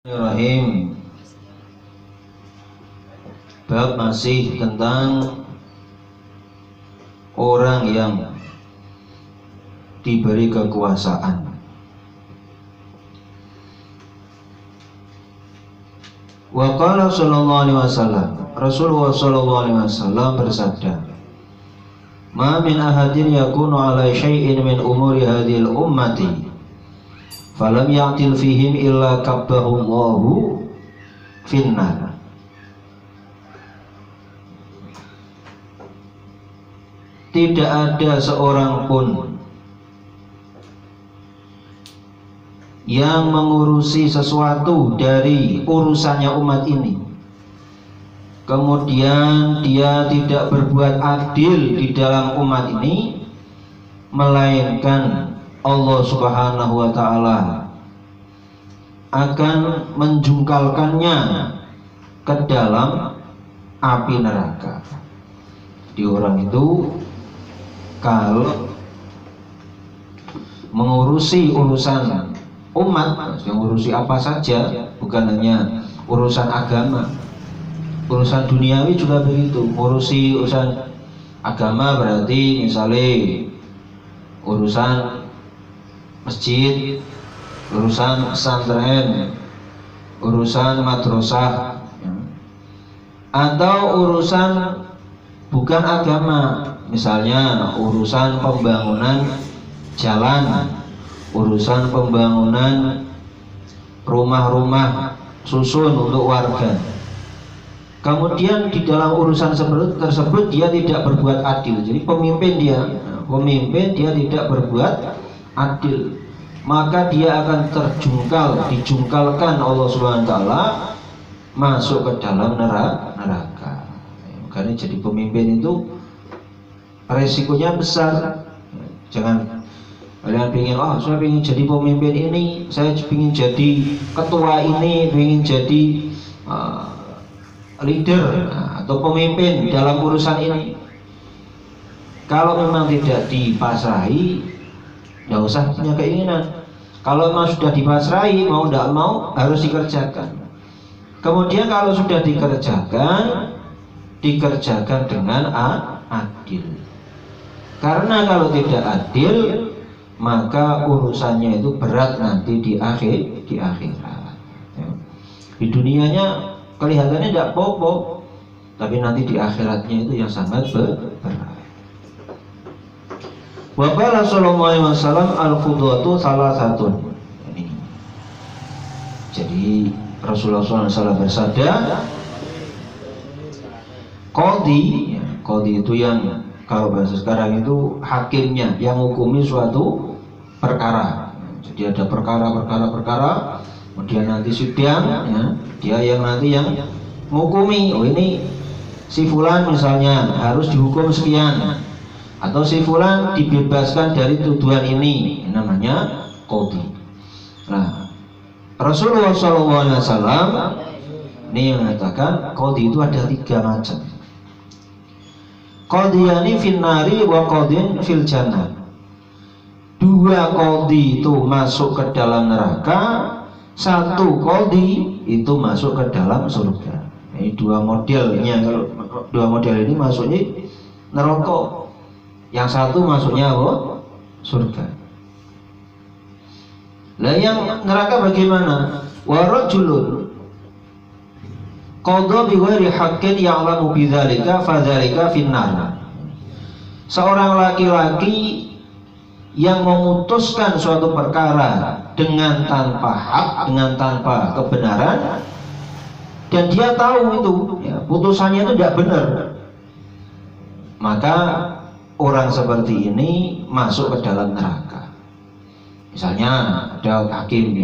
Bismillahirrahmanirrahim. Bab masih tentang orang yang diberi kekuasaan. Wa qala sallallahu alaihi wasallam, Rasulullah sallallahu alaihi wasallam bersabda, "Ma min ahadin yakunu ala syai'in min umuri hadhil ummati falam ya'til fihim illa kabbahullahu finnar." Tidak ada seorang pun yang mengurusi sesuatu dari urusannya umat ini, kemudian dia tidak berbuat adil di dalam umat ini, melainkan Allah Subhanahu wa ta'ala akan menjungkalkannya ke dalam api neraka. Di orang itu kalau mengurusi urusan umat, mengurusi apa saja, bukan hanya urusan agama, urusan duniawi juga begitu. Mengurusi urusan agama berarti misalnya urusan masjid, urusan pesantren, urusan madrasah, atau urusan bukan agama, misalnya urusan pembangunan jalan, urusan pembangunan rumah-rumah susun untuk warga. Kemudian di dalam urusan tersebut dia tidak berbuat adil. Jadi pemimpin dia tidak berbuat adil, maka dia akan dijungkalkan Allah Subhanahu wa ta'ala masuk ke dalam neraka. Karena jadi pemimpin itu resikonya besar. Jangan kalian ingin, saya ingin jadi pemimpin ini, saya ingin jadi ketua ini, ingin jadi leader atau pemimpin dalam urusan ini. Kalau memang tidak dipasrahi, tidak usah punya keinginan. Kalau memang sudah dipasrahi, mau tidak mau harus dikerjakan. Kemudian kalau sudah dikerjakan dengan adil. Karena kalau tidak adil, maka urusannya itu berat nanti di akhirat. Di dunianya kelihatannya tidak apa-apa, tapi nanti di akhiratnya itu yang sangat berat. Wa qala sallallahu alaihi wasallam al-qudwatu salasatun. Jadi Rasulullah SAW bersabda, qadhi itu yang kalau bahasa sekarang itu hakimnya, yang hukumi suatu perkara. Jadi ada perkara, kemudian nanti sidang, dia yang nanti yang menghukumi. Oh, ini si fulan misalnya harus dihukum sekian, atau si fulan dibebaskan dari tuduhan ini, namanya qadhi. Nah, Rasulullah SAW ini mengatakan qadhi itu ada 3 macam. Qadhiyani finnari wa qadhin fil jannah. 2 qadhi itu masuk ke dalam neraka, 1 qadhi itu masuk ke dalam surga. Ini 2 modelnya. Kalau 2 model ini masuknya neraka, yang 1 masuknya apa? Surga. Lah yang neraka bagaimana? Wa rajulun qadha bi ghairi haqqin ya'lamu bidzalika fadzalika finnar. Seorang laki-laki yang memutuskan suatu perkara dengan tanpa hak, dengan tanpa kebenaran, dan dia tahu itu putusannya itu tidak benar, maka orang seperti ini masuk ke dalam neraka. Misalnya ada hakim,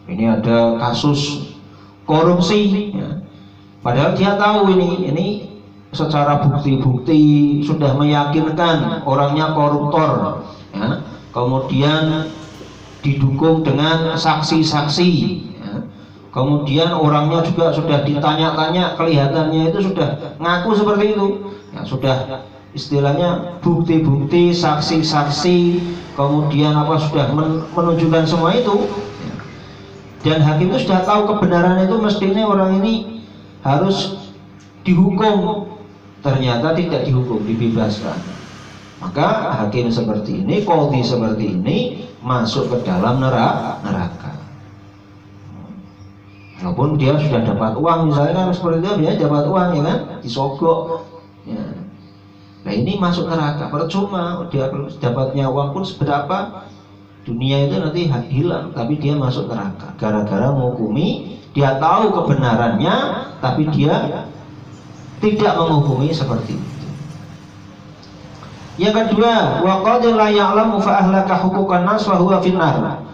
ini ada kasus korupsi, padahal dia tahu ini secara bukti-bukti sudah meyakinkan orangnya koruptor, kemudian didukung dengan saksi-saksi, kemudian orangnya juga sudah ditanya-tanya, kelihatannya itu sudah ngaku seperti itu, sudah istilahnya bukti-bukti, saksi-saksi, kemudian sudah menunjukkan semua itu. Dan hakim itu sudah tahu kebenaran itu, mestinya orang ini harus dihukum, ternyata tidak dihukum, dibebaskan. Maka hakim seperti ini, qadhi seperti ini masuk ke dalam neraka. Walaupun dia sudah dapat uang, misalnya kan seperti itu, dia dapat uang ya kan, disogok ya. Nah ini masuk neraka, percuma dia dapatnya uang pun seberapa, dunia itu nanti hilang, tapi dia masuk neraka gara-gara menghukumi, dia tahu kebenarannya tapi dia tidak menghukumi seperti itu. Yang kedua, wa qad la ya'lamu fa ahlaka huquqan nas wa huwa finnar.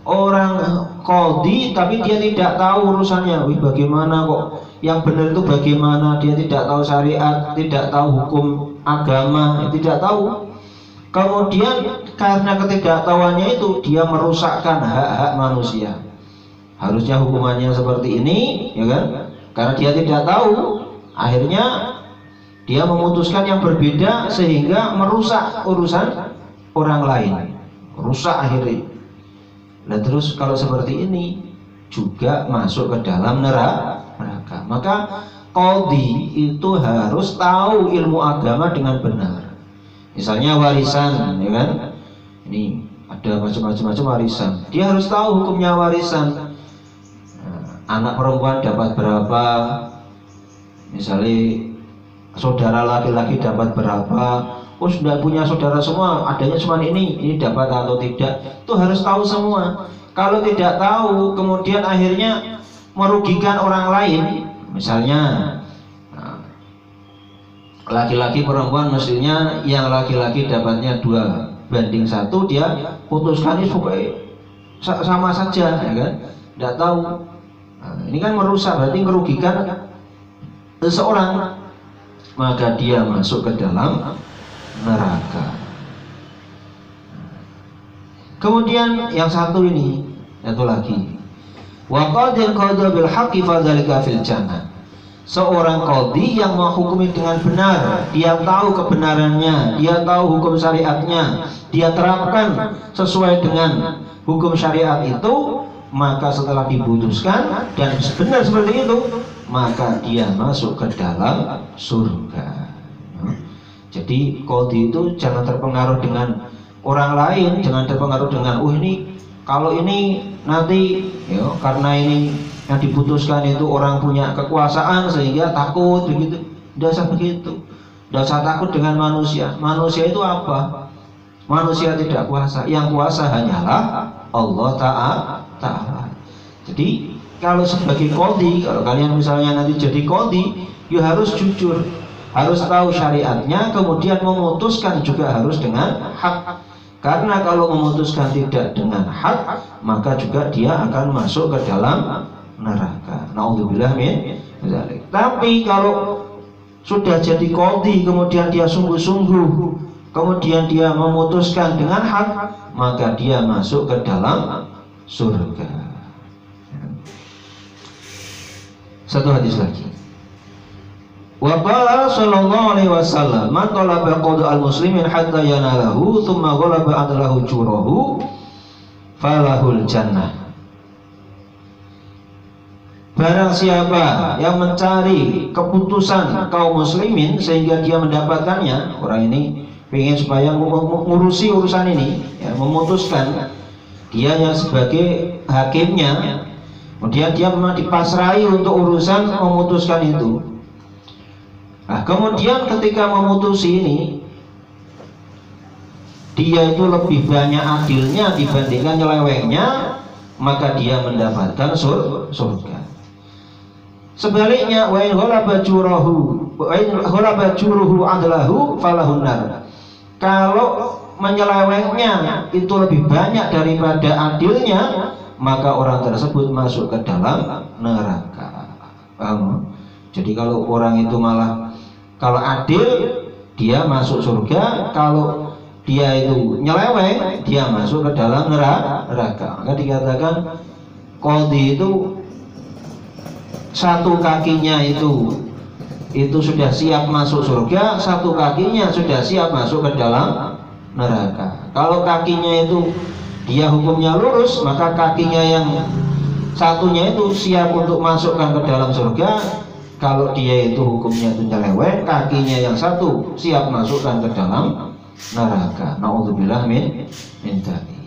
Orang qadhi tapi dia tidak tahu urusannya. Wih, bagaimana kok yang benar itu bagaimana? Dia tidak tahu syariat, tidak tahu hukum agama, tidak tahu. Kemudian karena ketidaktahuannya itu dia merusakkan hak-hak manusia. Harusnya hukumannya seperti ini, ya kan? Karena dia tidak tahu, akhirnya dia memutuskan yang berbeda sehingga merusak urusan orang lain, rusak akhirnya. Nah terus kalau seperti ini juga masuk ke dalam neraka. Maka qadhi itu harus tahu ilmu agama dengan benar. Misalnya warisan, ya kan? Ini ada macam-macam warisan. Dia harus tahu hukumnya warisan. Nah, anak perempuan dapat berapa? Misalnya saudara laki-laki dapat berapa? Oh sudah punya saudara semua, adanya cuma ini dapat atau tidak? Itu harus tahu semua. Kalau tidak tahu, kemudian akhirnya merugikan orang lain. Misalnya laki-laki perempuan, mestinya yang laki-laki dapatnya 2:1, dia putuskan itu sama saja, ya kan? Tidak tahu. Nah, ini kan merusak, berarti merugikan seseorang. Maka dia masuk ke dalam neraka. Kemudian yang satu ini, satu lagi. Wa qadin qada bil haqqi fa dzalika fil jannah. Seorang qadhi yang menghukumi dengan benar, dia tahu kebenarannya, dia tahu hukum syariatnya, dia terapkan sesuai dengan hukum syariat itu, maka setelah diputuskan dan benar seperti itu, maka dia masuk ke dalam surga. Jadi qadhi itu jangan terpengaruh dengan orang lain, jangan terpengaruh dengan ini kalau ini nanti ya, karena ini yang diputuskan itu orang punya kekuasaan sehingga takut begitu. Tidak usah begitu. Tidak usah takut dengan manusia. Manusia itu apa? Manusia tidak kuasa. Yang kuasa hanyalah Allah Ta'ala. Jadi kalau sebagai qadhi, kalau kalian misalnya nanti jadi qadhi, you harus jujur, harus tahu syariatnya, kemudian memutuskan juga harus dengan hak. Karena kalau memutuskan tidak dengan hak, maka juga dia akan masuk ke dalam neraka. Naudzubillah min dzalik. Tapi kalau sudah jadi qadhi, kemudian dia sungguh-sungguh, kemudian dia memutuskan dengan hak, maka dia masuk ke dalam surga. Satu hadis lagi. Wa qala sallallahu alaihi wasallam, man talaba qada al-muslimin hatta yanalahu thumma ghalaba adlahu jurahu falahul jannah. Barang siapa yang mencari keputusan kaum muslimin sehingga dia mendapatkannya, orang ini ingin supaya mengurusi urusan ini, ya, memutuskan, dia yang sebagai hakimnya, kemudian dia memang dipasrai untuk urusan memutuskan itu. Nah, kemudian ketika memutusi ini, dia itu lebih banyak adilnya dibandingkan nyelewengnya, maka dia mendapatkan surga. Sebaliknya, wa in ghalaba juruhu adlahu falahun nar. Kalau menyelewengnya itu lebih banyak daripada adilnya, maka orang tersebut masuk ke dalam neraka. Paham? Jadi kalau orang itu malah, kalau adil dia masuk surga, kalau dia itu nyeleweng dia masuk ke dalam neraka. Maka dikatakan qadhi itu satu kakinya itu sudah siap masuk surga, satu kakinya sudah siap masuk ke dalam neraka. Kalau kakinya itu dia hukumnya lurus, maka kakinya yang satunya itu siap untuk masukkan ke dalam surga, kalau dia itu hukumnya itu nyeleweng, kakinya yang satu siap masukkan ke dalam neraka. Nauzubillah min dzalik.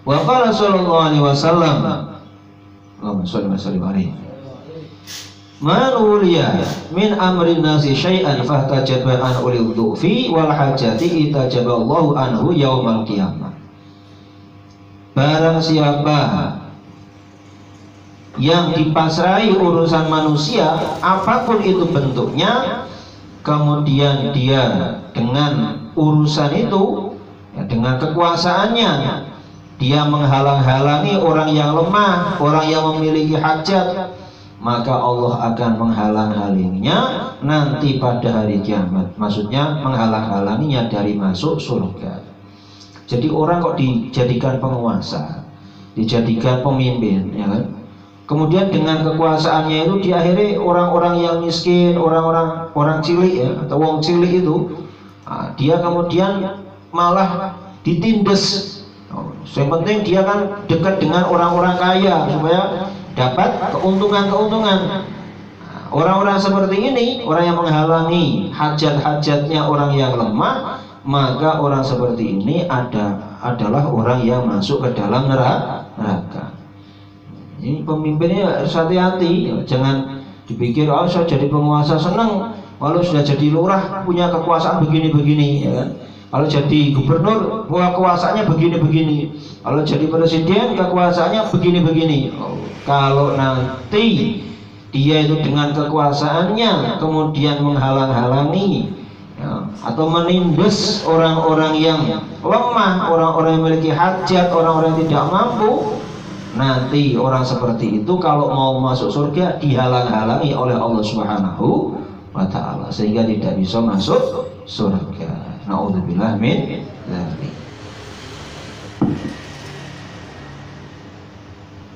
Wa qala sallallahu alaihi wasallam, Allahumma shalli wa sallim alaihi, man uliya min amrin nasi syai'an fahtajaba an ulil du'fi wal hajati itajaballahu anhu yaumal qiyamah. Barang siapa yang dipasrai urusan manusia apapun itu bentuknya, kemudian dia dengan urusan itu, ya, dengan kekuasaannya dia menghalang-halangi orang yang lemah, orang yang memiliki hajat, maka Allah akan menghalang-halanginya nanti pada hari kiamat. Maksudnya menghalang-halanginya dari masuk surga. Jadi orang kok dijadikan penguasa, dijadikan pemimpin, ya kan? Kemudian dengan kekuasaannya itu diakhiri orang-orang yang miskin, orang cilik, ya, atau wong cilik itu, dia kemudian malah ditindas. Yang penting dia kan dekat dengan orang-orang kaya supaya dapat keuntungan-keuntungan. Orang-orang seperti ini, orang yang menghalangi hajat-hajatnya orang yang lemah, maka orang seperti ini adalah orang yang masuk ke dalam neraka. Ini pemimpinnya harus hati-hati, jangan dipikir oh saya jadi penguasa senang, kalau sudah jadi lurah punya kekuasaan begini-begini, ya kan? Kalau jadi gubernur kekuasaannya begini-begini, kalau jadi presiden kekuasaannya begini-begini. Kalau nanti dia itu dengan kekuasaannya kemudian menghalang-halangi, ya, atau menindas orang-orang yang lemah, orang-orang yang memiliki hajat, orang-orang yang tidak mampu, nanti orang seperti itu kalau mau masuk surga dihalang-halangi oleh Allah Subhanahu wa ta'ala sehingga tidak bisa masuk surga. Na'udzubillah min dzalik.